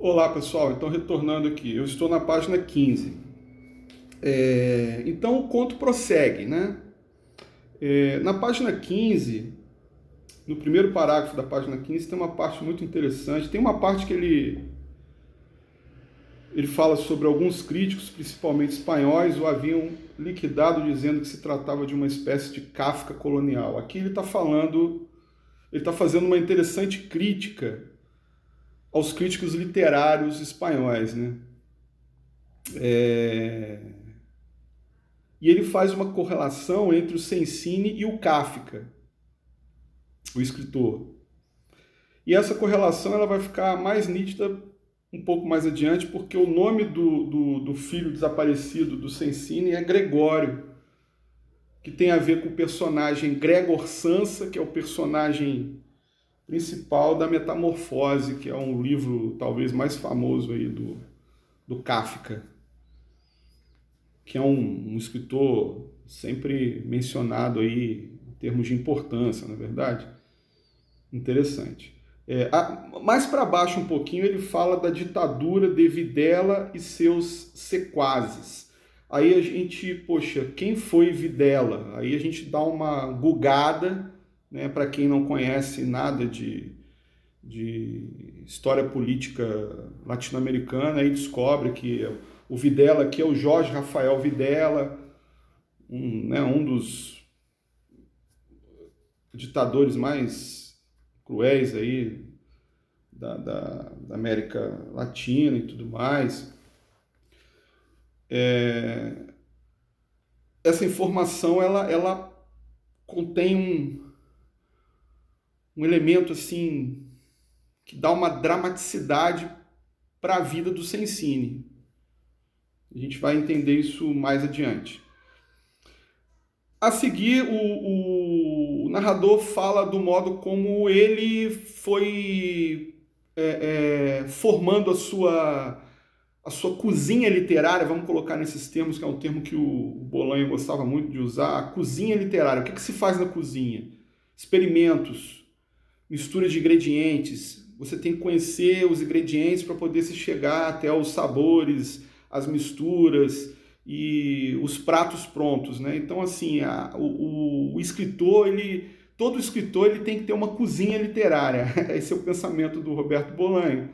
Olá pessoal, então retornando aqui, eu estou na página 15. Então o conto prossegue, né? Na página 15, no primeiro parágrafo da página 15, tem uma parte muito interessante. Tem uma parte que ele fala sobre alguns críticos, principalmente espanhóis, o haviam liquidado dizendo que se tratava de uma espécie de Kafka colonial. Aqui ele está fazendo uma interessante crítica aos críticos literários espanhóis, né? E ele faz uma correlação entre o Sensini e o Kafka, o escritor. E essa correlação ela vai ficar mais nítida um pouco mais adiante, porque o nome do filho desaparecido do Sensini é Gregório, que tem a ver com o personagem Gregor Samsa, que é o personagem principal da Metamorfose, que é um livro talvez mais famoso aí do Kafka, que é um escritor sempre mencionado aí em termos de importância, na verdade. Interessante. Mais para baixo um pouquinho ele fala da ditadura de Videla e seus sequazes. Aí a gente, poxa, quem foi Videla? Aí a gente dá uma gugada, né, para quem não conhece nada de história política latino-americana, aí descobre que o Videla aqui é o Jorge Rafael Videla, um dos ditadores mais cruéis aí da América Latina e tudo mais. Essa informação ela contém um elemento assim que dá uma dramaticidade para a vida do Sensini. A gente vai entender isso mais adiante. A seguir, o narrador fala do modo como ele foi formando a sua cozinha literária, vamos colocar nesses termos, que é um termo que o Bolanho gostava muito de usar, a cozinha literária. O que se faz na cozinha? Experimentos, mistura de ingredientes. Você tem que conhecer os ingredientes para poder se chegar até os sabores, as misturas e os pratos prontos, né? Então, assim, o escritor, todo escritor ele tem que ter uma cozinha literária. Esse é o pensamento do Roberto Bolanho.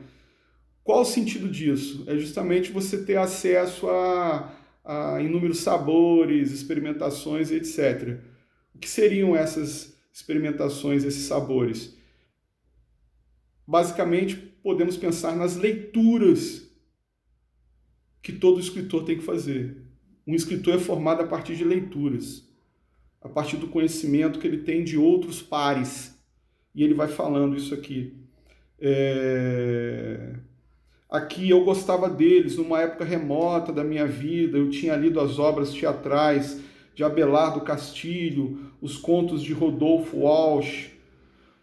Qual o sentido disso? É justamente você ter acesso a inúmeros sabores, experimentações, etc. O que seriam essas experimentações, esses sabores? Basicamente, podemos pensar nas leituras que todo escritor tem que fazer. Um escritor é formado a partir de leituras, a partir do conhecimento que ele tem de outros pares. E ele vai falando isso aqui. Aqui eu gostava deles, numa época remota da minha vida, eu tinha lido as obras teatrais de Abelardo Castilho, os contos de Rodolfo Walsh,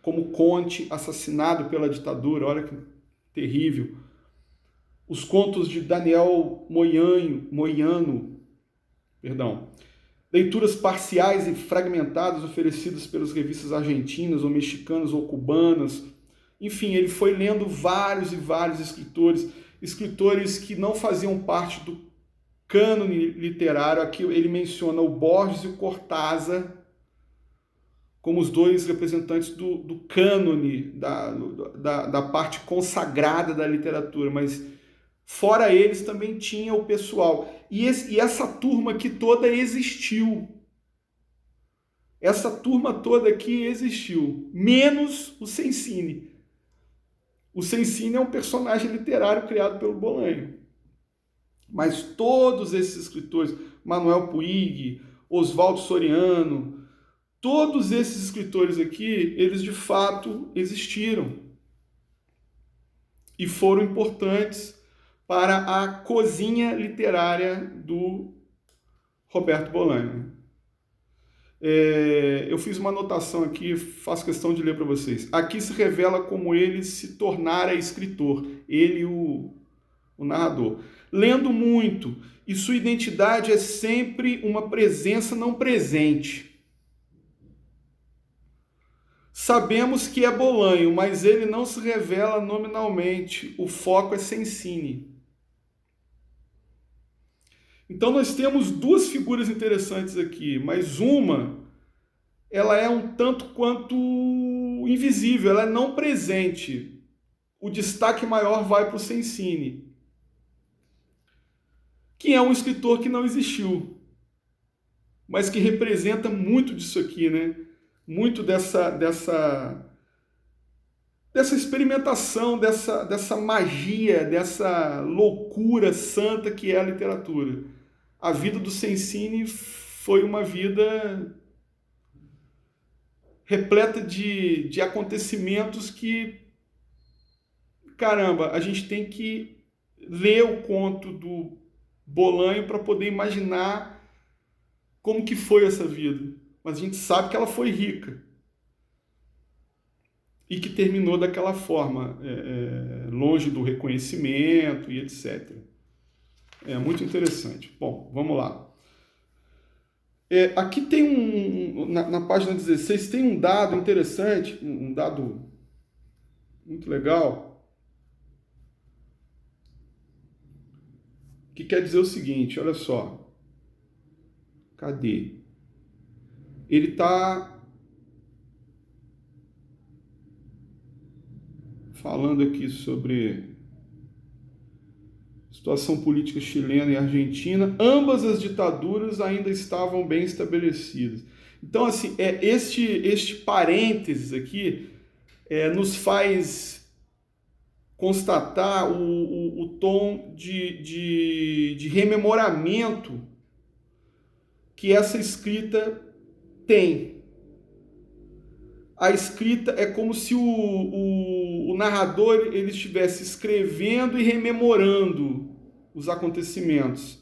como Conte assassinado pela ditadura, olha que terrível. Os contos de Daniel Moiano, leituras parciais e fragmentadas oferecidas pelas revistas argentinas ou mexicanas ou cubanas. Enfim, ele foi lendo vários e vários escritores que não faziam parte do cânone literário. Aqui ele menciona o Borges e o Cortázar como os dois representantes do cânone, da parte consagrada da literatura, mas fora eles também tinha o pessoal. E essa turma aqui toda existiu. Essa turma toda aqui existiu, menos o Sensini. O Sensini é um personagem literário criado pelo Bolanho. Mas todos esses escritores, Manuel Puig, Oswaldo Soriano, todos esses escritores aqui, eles de fato existiram e foram importantes para a cozinha literária do Roberto Bolanho. Eu fiz uma anotação aqui, faço questão de ler para vocês. Aqui se revela como ele se tornara escritor, ele, o narrador. Lendo muito, e sua identidade é sempre uma presença não presente. Sabemos que é Bolanho, mas ele não se revela nominalmente. O foco é Sensini. Então nós temos duas figuras interessantes aqui, mas uma, ela é um tanto quanto invisível, ela é não presente. O destaque maior vai para o Sensini, que é um escritor que não existiu, mas que representa muito disso aqui, né? Muito dessa experimentação, dessa magia, dessa loucura santa que é a literatura. A vida do Sensini foi uma vida repleta de acontecimentos que, caramba, a gente tem que ler o conto do Bolanho para poder imaginar como que foi essa vida. Mas a gente sabe que ela foi rica e que terminou daquela forma, longe do reconhecimento e etc. É muito interessante. Bom, vamos lá. Aqui tem na página 16 tem um dado interessante, um dado muito legal, que quer dizer o seguinte, olha só. Cadê? Ele está falando aqui sobre situação política chilena e argentina. Ambas as ditaduras ainda estavam bem estabelecidas. Então, assim, este parênteses aqui nos faz constatar o tom de rememoramento que essa escrita tem. A escrita é como se o narrador ele estivesse escrevendo e rememorando os acontecimentos.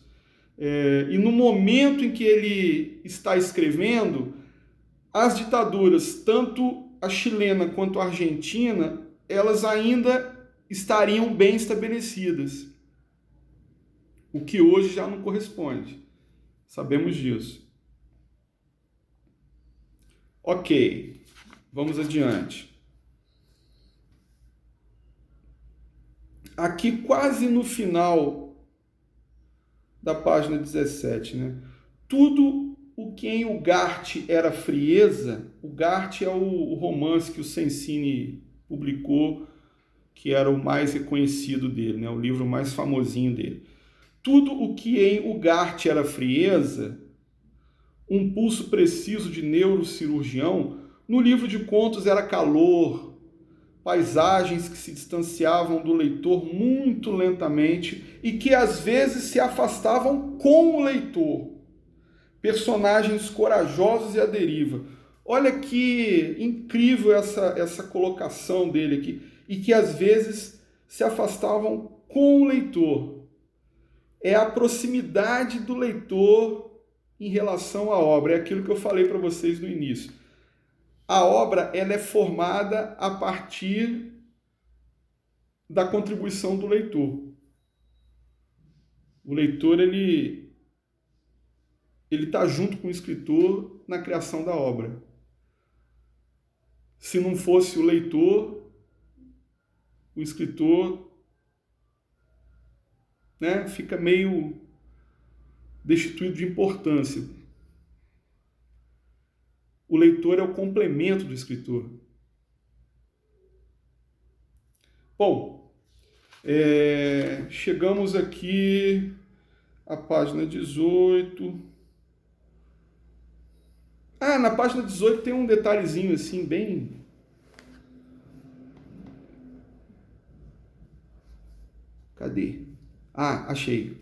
E no momento em que ele está escrevendo, as ditaduras, tanto a chilena quanto a argentina, elas ainda estariam bem estabelecidas. O que hoje já não corresponde. Sabemos disso. Ok, vamos adiante. Aqui quase no final da página 17, né? Tudo o que em Ugarte era frieza, Ugarte é o romance que o Sensini publicou, que era o mais reconhecido dele, né? O livro mais famosinho dele. Tudo o que em Ugarte era frieza, um pulso preciso de neurocirurgião, no livro de contos era calor, paisagens que se distanciavam do leitor muito lentamente e que às vezes se afastavam com o leitor. Personagens corajosos e à deriva. Olha que incrível essa colocação dele aqui. E que às vezes se afastavam com o leitor. É a proximidade do leitor em relação à obra. É aquilo que eu falei para vocês no início. A obra ela é formada a partir da contribuição do leitor. O leitor ele está junto com o escritor na criação da obra. Se não fosse o leitor, o escritor, né, fica meio destituído de importância. O leitor é o complemento do escritor. Bom, chegamos aqui à página 18. Na página 18 tem um detalhezinho assim, bem... Cadê? Achei.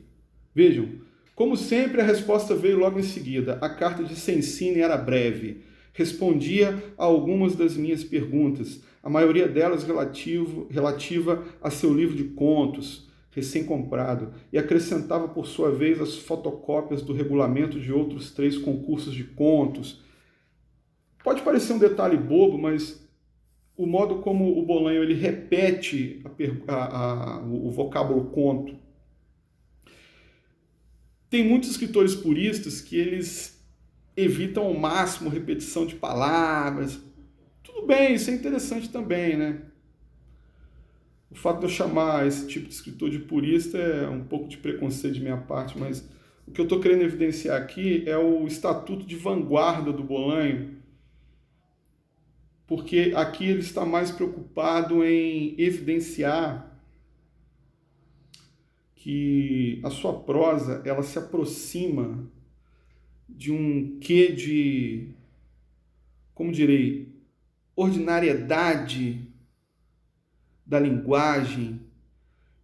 Vejam, como sempre a resposta veio logo em seguida. A carta de Sensini era breve. Respondia a algumas das minhas perguntas, a maioria delas relativa a seu livro de contos, recém-comprado, e acrescentava por sua vez as fotocópias do regulamento de outros 3 concursos de contos. Pode parecer um detalhe bobo, mas o modo como o Bolanho ele repete o vocábulo conto. Tem muitos escritores puristas que eles evitam ao máximo repetição de palavras. Tudo bem, isso é interessante também, né? O fato de eu chamar esse tipo de escritor de purista é um pouco de preconceito de minha parte, mas o que eu estou querendo evidenciar aqui é o estatuto de vanguarda do Bolanho, porque aqui ele está mais preocupado em evidenciar que a sua prosa ela se aproxima de um quê de, como direi, ordinariedade da linguagem,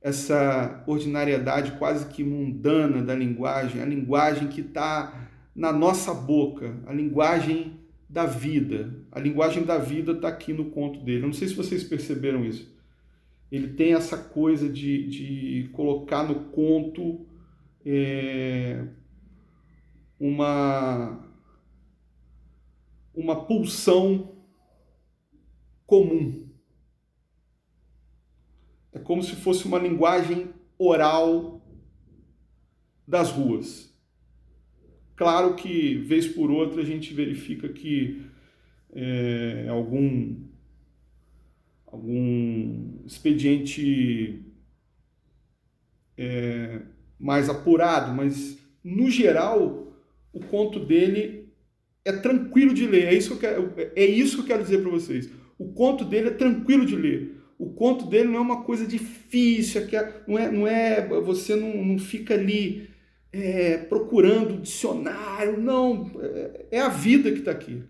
essa ordinariedade quase que mundana da linguagem, a linguagem que está na nossa boca, a linguagem da vida. A linguagem da vida está aqui no conto dele. Eu não sei se vocês perceberam isso. Ele tem essa coisa de colocar no conto uma pulsão comum. É como se fosse uma linguagem oral das ruas. Claro que, vez por outra, a gente verifica que algum expediente mais apurado, mas, no geral, o conto dele é tranquilo de ler. É isso que eu quero dizer para vocês. O conto dele é tranquilo de ler. O conto dele não é uma coisa difícil, você não fica ali procurando dicionário, não. É a vida que está aqui.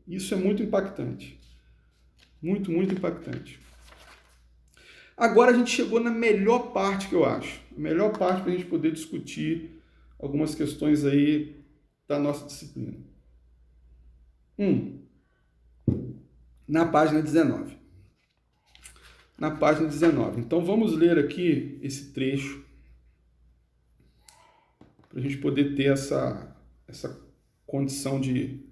Isso é muito impactante. Muito, muito impactante. Agora a gente chegou na melhor parte que eu acho. A melhor parte para a gente poder discutir algumas questões aí da nossa disciplina. Na página 19. Na página 19. Então vamos ler aqui esse trecho para a gente poder ter essa condição de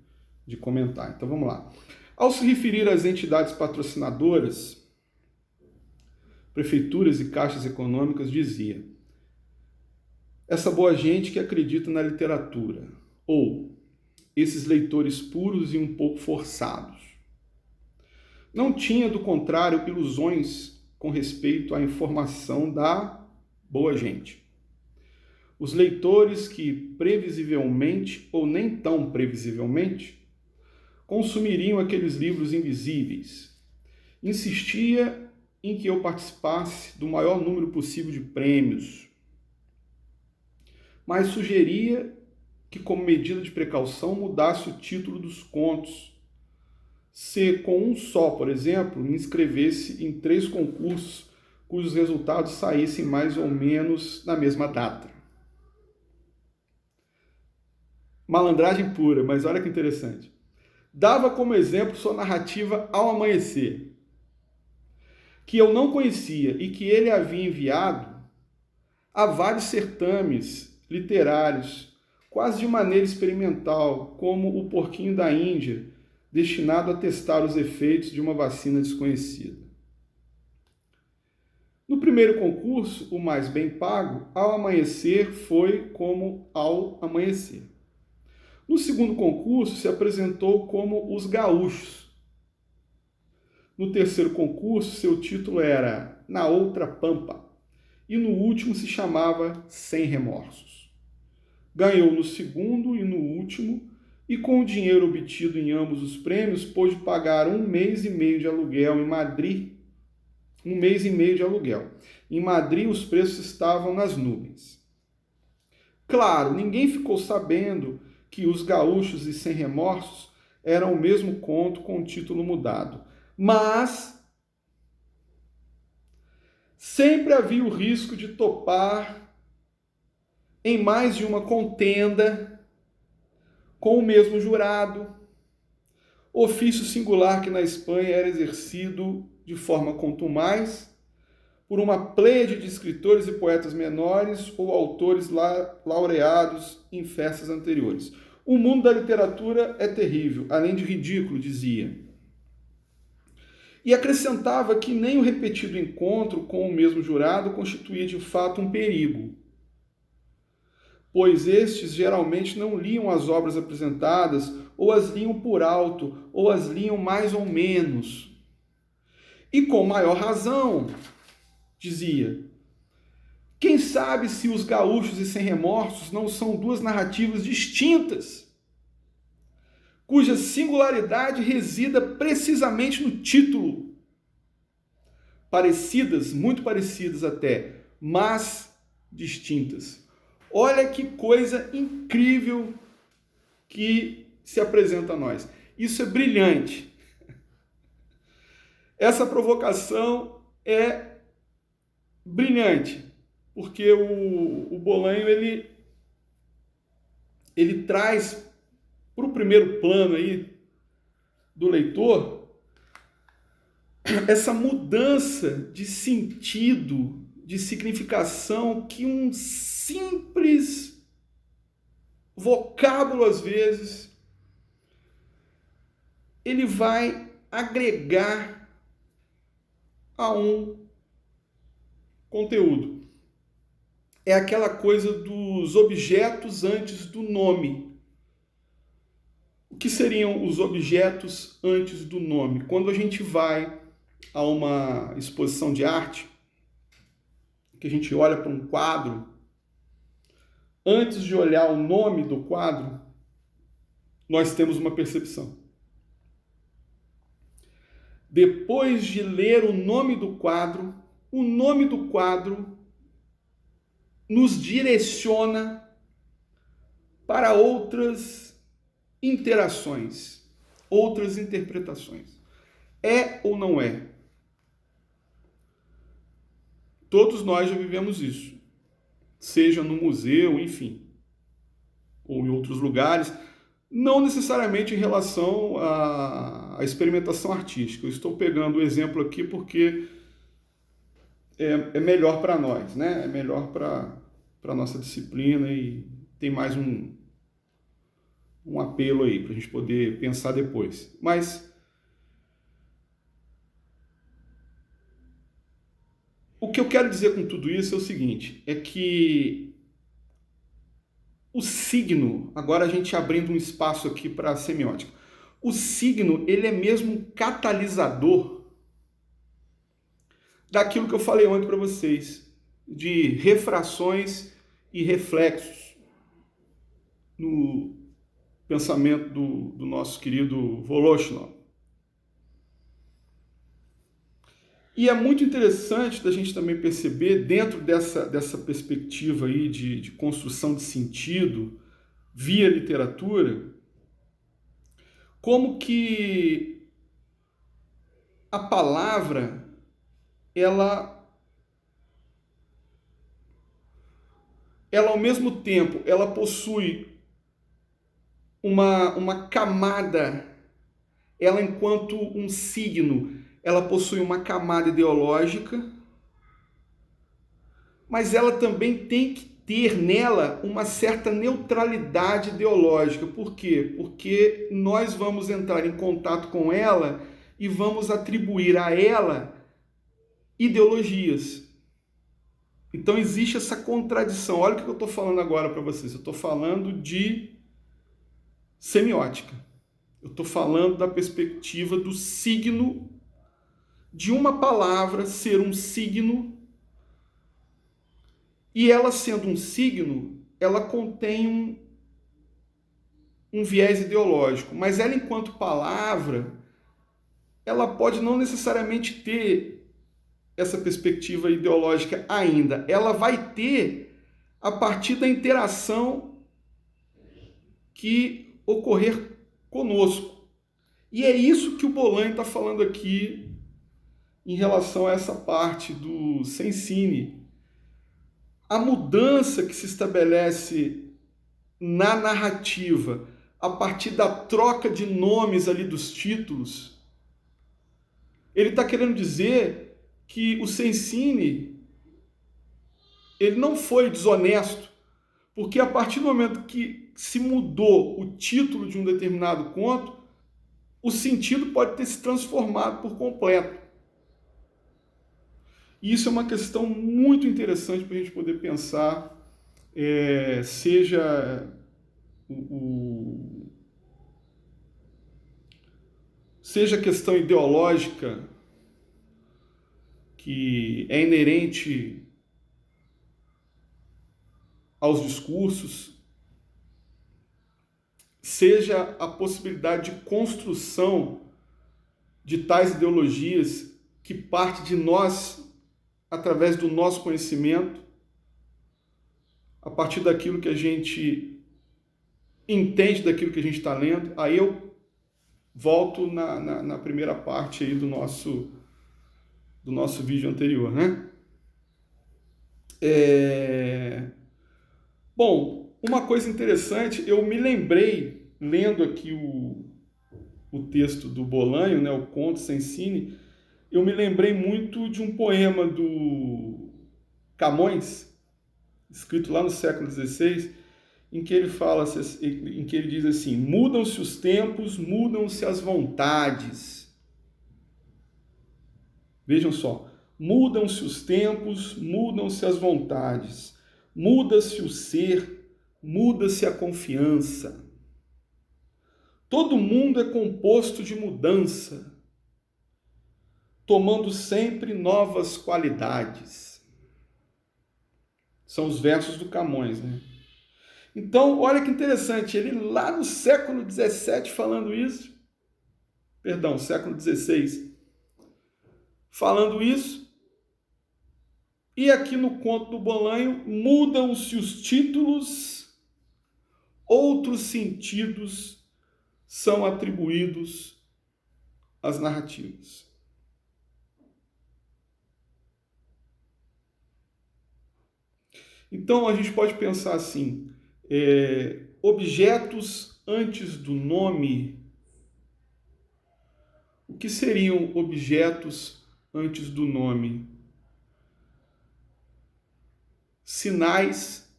comentar. Então vamos lá. Ao se referir às entidades patrocinadoras, prefeituras e caixas econômicas, dizia: essa boa gente que acredita na literatura, ou esses leitores puros e um pouco forçados. Não tinha, do contrário, ilusões com respeito à informação da boa gente. Os leitores que, previsivelmente ou nem tão previsivelmente, consumiriam aqueles livros invisíveis. Insistia em que eu participasse do maior número possível de prêmios, mas sugeria que, como medida de precaução, mudasse o título dos contos, se com um só, por exemplo, me inscrevesse em 3 concursos cujos resultados saíssem mais ou menos na mesma data. Malandragem pura, mas olha que interessante. Dava como exemplo sua narrativa Ao Amanhecer, que eu não conhecia e que ele havia enviado a vários certames literários, quase de maneira experimental, como O Porquinho da Índia, destinado a testar os efeitos de uma vacina desconhecida. No primeiro concurso, o mais bem pago, Ao Amanhecer foi como Ao Amanhecer. No segundo concurso, se apresentou como Os Gaúchos. No terceiro concurso, seu título era Na Outra Pampa. E no último se chamava Sem Remorsos. Ganhou no segundo e no último, e com o dinheiro obtido em ambos os prêmios, pôde pagar 1 mês e meio de aluguel em Madrid. 1 mês e meio de aluguel. Em Madrid, os preços estavam nas nuvens. Claro, ninguém ficou sabendo que Os Gaúchos e Sem Remorsos eram o mesmo conto com o título mudado. Mas sempre havia o risco de topar em mais de uma contenda com o mesmo jurado, ofício singular que na Espanha era exercido de forma contumaz por uma pleiade de escritores e poetas menores ou autores laureados em festas anteriores. O mundo da literatura é terrível, além de ridículo, dizia. E acrescentava que nem o repetido encontro com o mesmo jurado constituía de fato um perigo, pois estes geralmente não liam as obras apresentadas ou as liam por alto, ou as liam mais ou menos. E com maior razão, dizia, quem sabe se Os Gaúchos e Sem Remorsos não são duas narrativas distintas, cuja singularidade resida precisamente no título. Parecidas, muito parecidas até, mas distintas. Olha que coisa incrível que se apresenta a nós. Isso é brilhante. Essa provocação é brilhante, porque o Bolanho ele traz para o primeiro plano aí do leitor essa mudança de sentido, de significação que um simples vocábulo, às vezes, ele vai agregar a um conteúdo. É aquela coisa dos objetos antes do nome. O que seriam os objetos antes do nome? Quando a gente vai a uma exposição de arte, que a gente olha para um quadro, antes de olhar o nome do quadro, nós temos uma percepção. Depois de ler o nome do quadro nos direciona para outras interações, outras interpretações. É ou não é? Todos nós já vivemos isso, seja no museu, enfim, ou em outros lugares, não necessariamente em relação à experimentação artística. Eu estou pegando o exemplo aqui porque é melhor para nós, né? É melhor para a nossa disciplina e tem mais um apelo aí para a gente poder pensar depois. Mas o que eu quero dizer com tudo isso é o seguinte, é que o signo, agora a gente abrindo um espaço aqui para a semiótica, o signo, ele é mesmo um catalisador daquilo que eu falei ontem para vocês, de refrações e reflexos no pensamento do nosso querido Voloshinov. E é muito interessante da gente também perceber, dentro dessa perspectiva aí de construção de sentido via literatura, como que a palavra, ela ao mesmo tempo, ela possui uma camada, ela enquanto um signo, ela possui uma camada ideológica, mas ela também tem que ter nela uma certa neutralidade ideológica. Por quê? Porque nós vamos entrar em contato com ela e vamos atribuir a ela ideologias. Então existe essa contradição. Olha o que eu estou falando agora para vocês. Eu estou falando de semiótica. Eu estou falando da perspectiva do signo, de uma palavra ser um signo, e ela sendo um signo, ela contém um viés ideológico, mas ela enquanto palavra, ela pode não necessariamente ter essa perspectiva ideológica ainda. Ela vai ter a partir da interação que ocorrer conosco. E é isso que o Bolanho está falando aqui em relação a essa parte do Sensini. A mudança que se estabelece na narrativa a partir da troca de nomes ali dos títulos, ele está querendo dizer que o Sensini ele não foi desonesto, porque a partir do momento que se mudou o título de um determinado conto, o sentido pode ter se transformado por completo. E isso é uma questão muito interessante para a gente poder pensar, seja seja questão ideológica, que é inerente aos discursos, seja a possibilidade de construção de tais ideologias que parte de nós, através do nosso conhecimento, a partir daquilo que a gente entende daquilo que a gente está lendo. Aí eu volto na primeira parte aí do nosso vídeo anterior, né? Bom, uma coisa interessante, eu me lembrei, lendo aqui o texto do Bolanho, né, o Conto Sensini, eu me lembrei muito de um poema do Camões, escrito lá no século XVI, em que ele fala, em que ele diz assim: mudam-se os tempos, mudam-se as vontades. Vejam só, mudam-se os tempos, mudam-se as vontades, muda-se o ser, muda-se a confiança. Todo mundo é composto de mudança, tomando sempre novas qualidades. São os versos do Camões, né? Então, olha que interessante, ele lá no século XVII falando isso, perdão, século XVI, falando isso, e aqui no Conto do Bolanho mudam-se os títulos, outros sentidos são atribuídos às narrativas. Então a gente pode pensar assim, objetos antes do nome. O que seriam objetos antes do nome? Sinais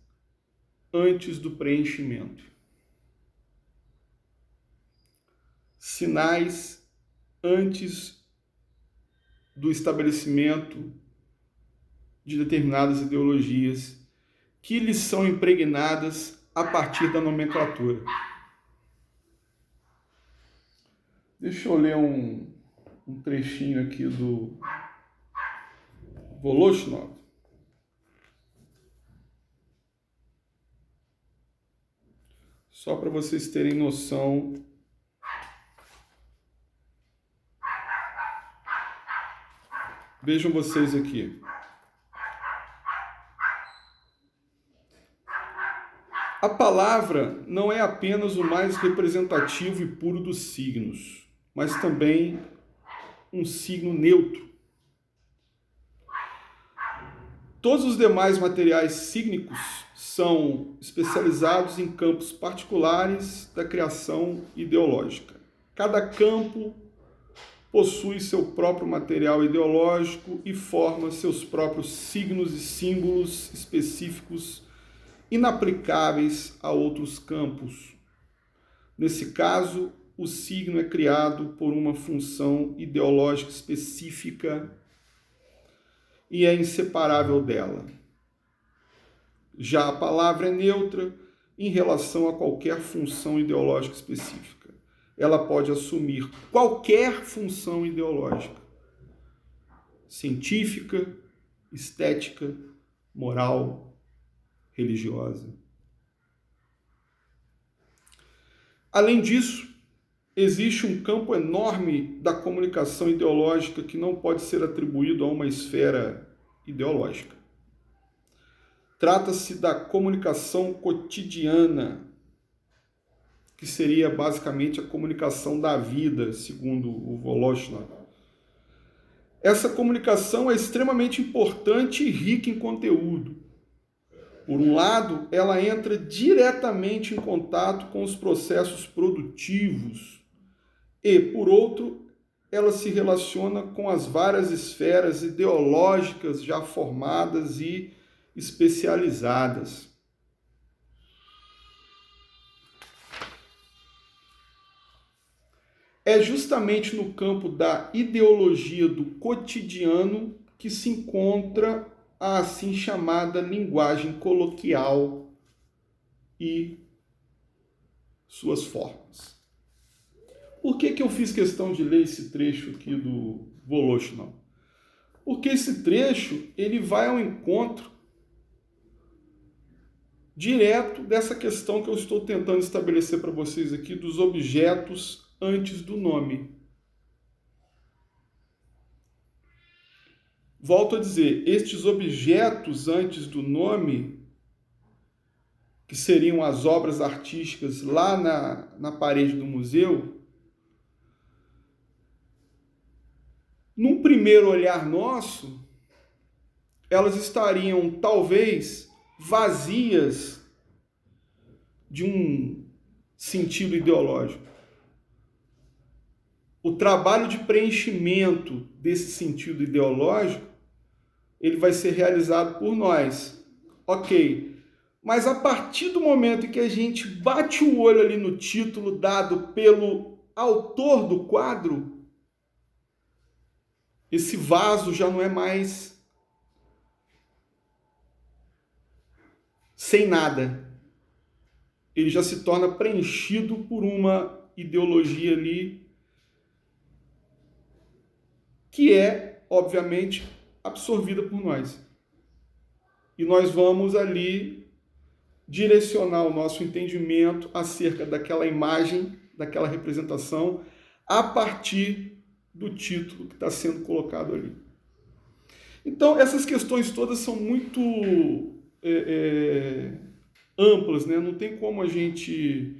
antes do preenchimento. Sinais antes do estabelecimento de determinadas ideologias que lhes são impregnadas a partir da nomenclatura. Deixa eu ler um trechinho aqui do Voloshinov. Só para vocês terem noção vejam vocês aqui. A palavra não é apenas o mais representativo e puro dos signos, mas também um signo neutro. Todos os demais materiais sígnicos são especializados em campos particulares da criação ideológica. Cada campo possui seu próprio material ideológico e forma seus próprios signos e símbolos específicos inaplicáveis a outros campos. Nesse caso, o signo é criado por uma função ideológica específica e é inseparável dela. Já a palavra é neutra em relação a qualquer função ideológica específica. Ela pode assumir qualquer função ideológica, científica, estética, moral, religiosa. Além disso, existe um campo enorme da comunicação ideológica que não pode ser atribuído a uma esfera ideológica. Trata-se da comunicação cotidiana, que seria basicamente a comunicação da vida, segundo o Voloshinov. Essa comunicação é extremamente importante e rica em conteúdo. Por um lado, ela entra diretamente em contato com os processos produtivos e, por outro, ela se relaciona com as várias esferas ideológicas já formadas e especializadas. É justamente no campo da ideologia do cotidiano que se encontra a assim chamada linguagem coloquial e suas formas. Por que eu fiz questão de ler esse trecho aqui do Voloshinov? Porque esse trecho ele vai ao encontro direto dessa questão que eu estou tentando estabelecer para vocês aqui dos objetos antes do nome. Volto a dizer, estes objetos antes do nome, que seriam as obras artísticas lá na parede do museu, num primeiro olhar nosso, elas estariam talvez vazias de um sentido ideológico. O trabalho de preenchimento desse sentido ideológico, ele vai ser realizado por nós. Ok, mas a partir do momento em que a gente bate o olho ali no título dado pelo autor do quadro, esse vaso já não é mais sem nada. Ele já se torna preenchido por uma ideologia ali que é, obviamente, absorvida por nós. E nós vamos ali direcionar o nosso entendimento acerca daquela imagem, daquela representação, a partir do título que está sendo colocado ali. Então, essas questões todas são muito amplas, né? Não tem como a gente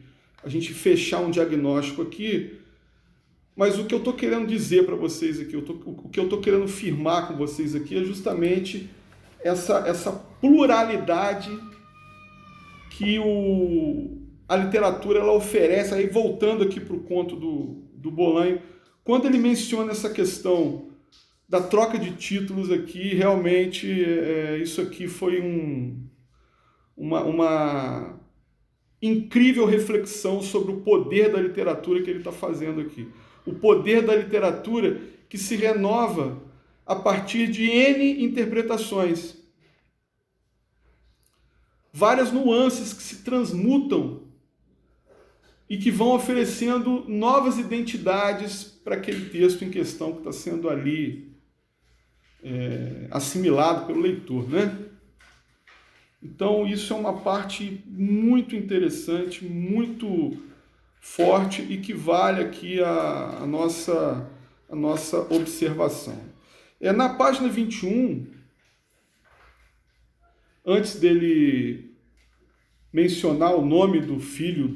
fechar um diagnóstico aqui, mas o que eu estou querendo dizer para vocês aqui, o que eu estou querendo firmar com vocês aqui é justamente essa pluralidade que a literatura ela oferece, aí voltando aqui para o conto do Bolanho, quando ele menciona essa questão da troca de títulos aqui, realmente isso aqui foi uma incrível reflexão sobre o poder da literatura que ele está fazendo aqui. O poder da literatura que se renova a partir de N interpretações. Várias nuances que se transmutam e que vão oferecendo novas identidades para aquele texto em questão que está sendo ali assimilado pelo leitor, né? Então, isso é uma parte muito interessante, muito forte e que vale aqui a nossa observação. Na página 21, antes dele mencionar o nome do filho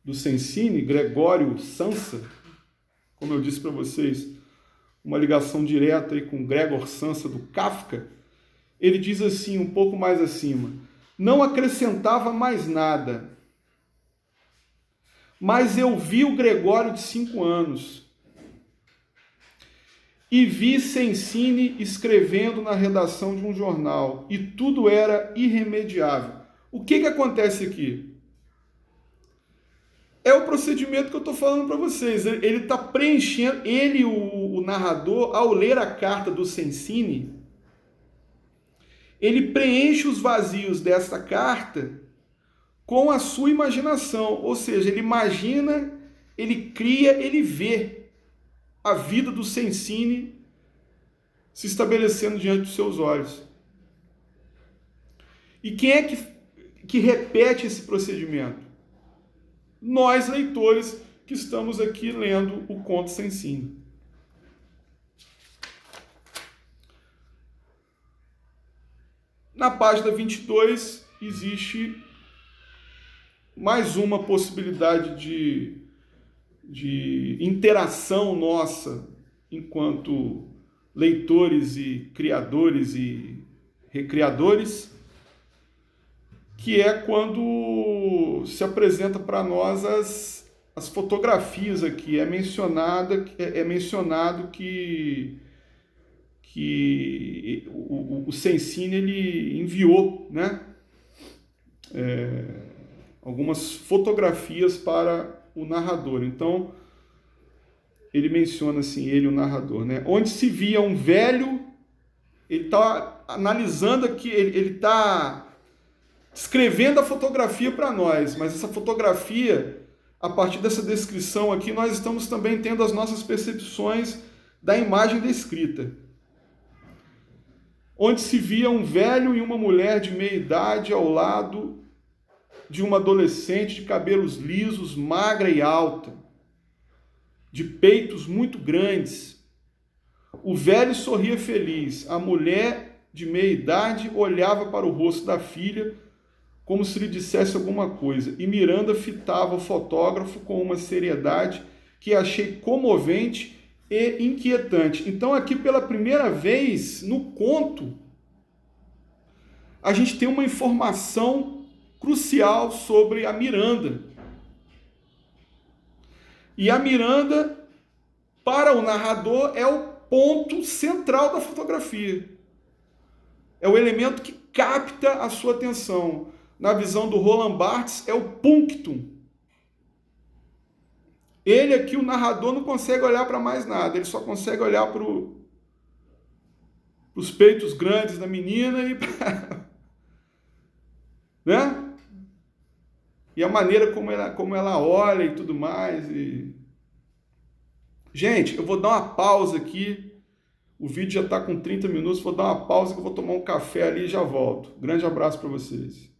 do Cencini, Gregório Samsa, como eu disse para vocês, uma ligação direta aí com Gregor Samsa do Kafka, ele diz assim, um pouco mais acima, não acrescentava mais nada, mas eu vi o Gregório de 5 anos e vi Cencini escrevendo na redação de um jornal e tudo era irremediável. O que acontece aqui? É o procedimento que eu estou falando para vocês. Ele está preenchendo, o narrador, ao ler a carta do Cencini, ele preenche os vazios dessa carta com a sua imaginação. Ou seja, ele imagina, ele cria, ele vê a vida do Cencini se estabelecendo diante dos seus olhos. E quem é que repete esse procedimento? Nós, leitores, que estamos aqui lendo o conto Cencini. Na página 22, existe mais uma possibilidade de interação nossa enquanto leitores e criadores e recriadores, que é quando se apresenta para nós as fotografias aqui. É mencionado que o Cencini ele enviou, né, algumas fotografias para o narrador. Então, ele menciona assim, o narrador, né, onde se via um velho, ele está analisando aqui, ele está escrevendo a fotografia para nós, mas essa fotografia, a partir dessa descrição aqui, nós estamos também tendo as nossas percepções da imagem descrita, onde se via um velho e uma mulher de meia idade ao lado de uma adolescente de cabelos lisos, magra e alta, de peitos muito grandes. O velho sorria feliz, a mulher de meia idade olhava para o rosto da filha como se lhe dissesse alguma coisa, e Miranda fitava o fotógrafo com uma seriedade que achei comovente e inquietante. Então aqui pela primeira vez no conto a gente tem uma informação crucial sobre a Miranda. E a Miranda, para o narrador, é o ponto central da fotografia. É o elemento que capta a sua atenção. Na visão do Roland Barthes, é o punctum. Ele aqui, o narrador, não consegue olhar para mais nada. Ele só consegue olhar para os peitos grandes da menina e né? E a maneira como ela olha e tudo mais. Gente, eu vou dar uma pausa aqui. O vídeo já está com 30 minutos. Vou dar uma pausa que eu vou tomar um café ali e já volto. Grande abraço para vocês.